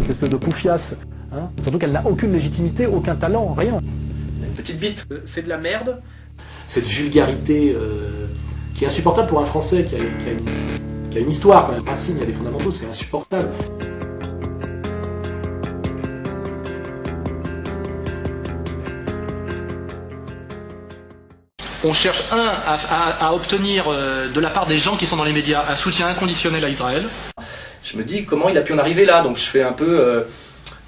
cette espèce de poufiasse. Hein, surtout qu'elle n'a aucune légitimité, aucun talent, rien. Une petite bite. C'est de la merde. Cette vulgarité qui est insupportable pour un Français qui a une histoire, quand même. Racine, il y a des fondamentaux, c'est insupportable. On cherche, à obtenir de la part des gens qui sont dans les médias un soutien inconditionnel à Israël. Je me dis comment il a pu en arriver là, donc je fais un peu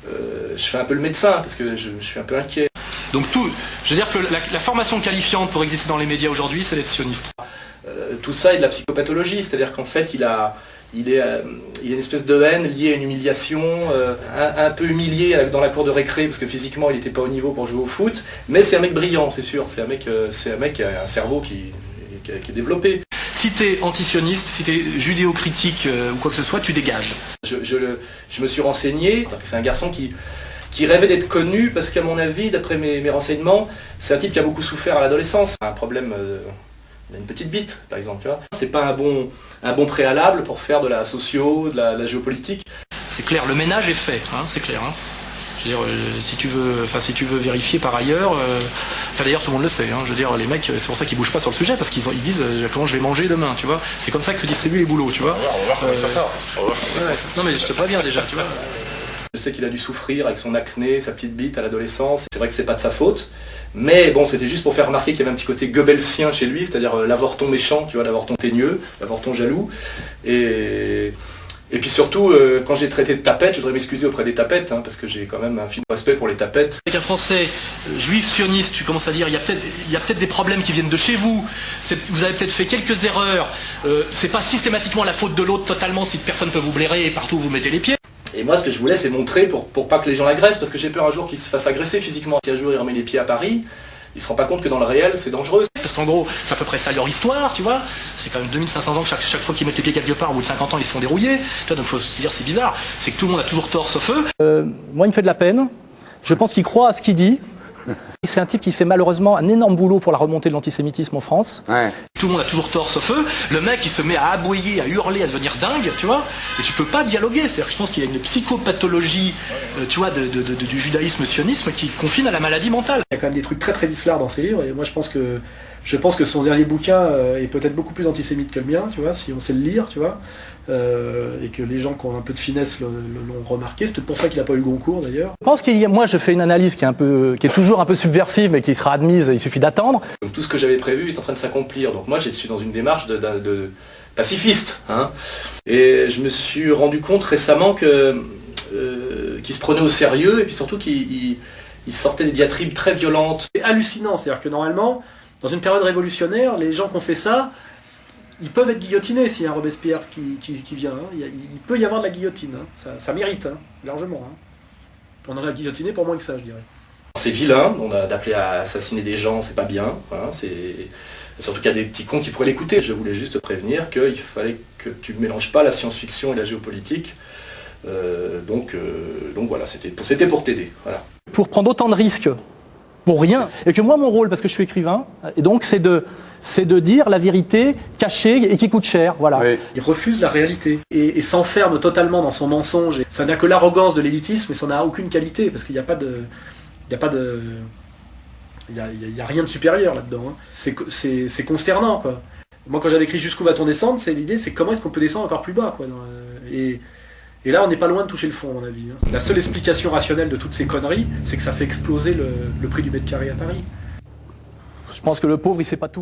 le médecin, parce que je suis un peu inquiet. Donc je veux dire que la formation qualifiante pour exister dans les médias aujourd'hui, c'est d'être sioniste. Tout ça est de la psychopathologie, c'est-à-dire qu'en fait il a une espèce de haine liée à une humiliation, un peu humilié dans la cour de récré, parce que physiquement il n'était pas au niveau pour jouer au foot, mais c'est un mec brillant, c'est sûr, c'est un mec qui a un cerveau qui est développé. Si t'es antisioniste, si t'es judéo-critique ou quoi que ce soit, tu dégages. Je me suis renseigné, c'est un garçon qui rêvait d'être connu, parce qu'à mon avis, d'après mes renseignements, c'est un type qui a beaucoup souffert à l'adolescence. Un problème, il a une petite bite, par exemple, tu vois. C'est pas un bon préalable pour faire de la socio, de la géopolitique. C'est clair, le ménage est fait, hein, c'est clair. Hein. Je veux dire, si tu veux vérifier par ailleurs, d'ailleurs tout le monde le sait, hein, je veux dire, les mecs, c'est pour ça qu'ils bougent pas sur le sujet, parce qu'ils disent comment je vais manger demain, tu vois. C'est comme ça que tu distribues les boulots, tu vois. On va voir comment ça sort. Non mais je te préviens déjà, tu vois. Je sais qu'il a dû souffrir avec son acné, sa petite bite à l'adolescence. C'est vrai que c'est pas de sa faute, mais bon, c'était juste pour faire remarquer qu'il y avait un petit côté goebbelsien chez lui, c'est-à-dire l'avorton méchant, tu vois, l'avorton teigneux, l'avorton jaloux. Et puis surtout, quand j'ai traité de tapette, je voudrais m'excuser auprès des tapettes, hein, parce que j'ai quand même un film respect pour les tapettes. Avec un Français juif sioniste, tu commences à dire, il y a peut-être des problèmes qui viennent de chez vous, vous avez peut-être fait quelques erreurs, c'est pas systématiquement la faute de l'autre totalement si personne peut vous blairer et partout où vous mettez les pieds. Et moi, ce que je voulais, c'est montrer pour pas que les gens l'agressent, parce que j'ai peur un jour qu'il se fasse agresser physiquement. Si un jour il remet les pieds à Paris, il se rend pas compte que dans le réel, c'est dangereux. Parce qu'en gros, c'est à peu près ça leur histoire, tu vois. C'est quand même 2500 ans que chaque fois qu'ils mettent les pieds quelque part, au bout de 50 ans, ils se font dérouiller. Tu vois, donc il faut se dire, c'est bizarre. C'est que tout le monde a toujours tort sauf eux. Moi, il me fait de la peine. Je pense qu'il croit à ce qu'il dit. C'est un type qui fait malheureusement un énorme boulot pour la remontée de l'antisémitisme en France. Ouais. Tout le monde a toujours tort sauf eux. Le mec, il se met à aboyer, à hurler, à devenir dingue, tu vois. Et tu peux pas dialoguer. C'est-à-dire que je pense qu'il y a une psychopathologie, tu vois, du judaïsme sionisme qui confine à la maladie mentale. Il y a quand même des trucs très très vislards dans ses livres. Et moi, je pense que son dernier bouquin est peut-être beaucoup plus antisémite que le mien, tu vois, si on sait le lire, tu vois. Et que les gens qui ont un peu de finesse l'ont remarqué. C'est peut-être pour ça qu'il n'a pas eu le Goncourt d'ailleurs. Je pense moi je fais une analyse qui est toujours un peu subversive mais qui sera admise, il suffit d'attendre. Donc, tout ce que j'avais prévu est en train de s'accomplir. Donc moi je suis dans une démarche de pacifiste. Hein. Et je me suis rendu compte récemment qu'il se prenait au sérieux et puis surtout qu'il sortait des diatribes très violentes. C'est hallucinant, c'est-à-dire que normalement, dans une période révolutionnaire, les gens qui ont fait ça, ils peuvent être guillotinés s'il y a un Robespierre qui vient. Hein. Il peut y avoir de la guillotine. Hein. Ça mérite, hein, largement. Hein. On en a guillotiné pour moins que ça, je dirais. C'est vilain, d'appeler à assassiner des gens, c'est pas bien. Hein, surtout qu'il y a des petits cons qui pourraient l'écouter. Je voulais juste te prévenir qu'il fallait que tu ne mélanges pas la science-fiction et la géopolitique. Donc voilà, c'était pour t'aider. Voilà. Pour prendre autant de risques pour rien. Et que moi, mon rôle, parce que je suis écrivain, et donc c'est de dire la vérité cachée et qui coûte cher. Voilà. Oui. Il refuse la réalité et s'enferme totalement dans son mensonge. Et ça n'a que l'arrogance de l'élitisme, mais ça n'a aucune qualité parce qu'il n'y a pas de, il y a rien de supérieur là-dedans. Hein. C'est consternant, quoi. Moi, quand j'avais écrit Jusqu'où va-t-on descendre, l'idée, c'est comment est-ce qu'on peut descendre encore plus bas, quoi. Et là, on n'est pas loin de toucher le fond, à mon avis. Hein. La seule explication rationnelle de toutes ces conneries, c'est que ça fait exploser le prix du mètre carré à Paris. Je pense que le pauvre, il sait pas tout.